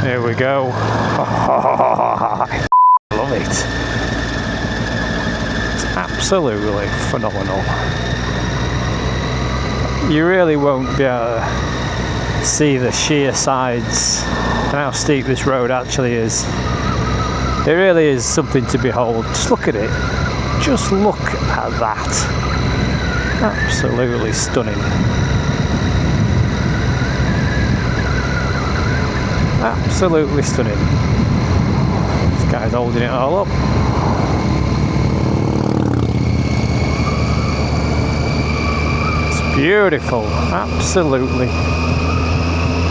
Here we go. I love it. It's absolutely phenomenal. You really won't be able to see the sheer sides and how steep this road actually is. It really is something to behold. Just look at it. Just look at that. Absolutely stunning. Absolutely stunning. This guy's holding it all up. It's beautiful. Absolutely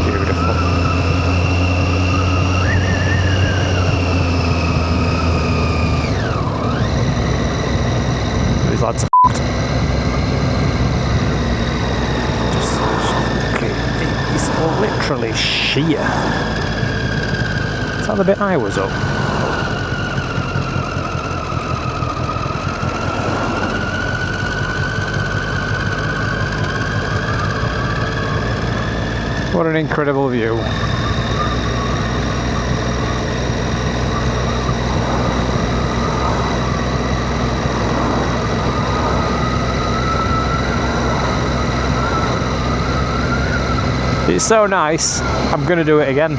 beautiful. These lads are f***ed. Just look at it. It's literally sheer. Is that the bit I was up? What an incredible view. It's so nice, I'm going to do it again.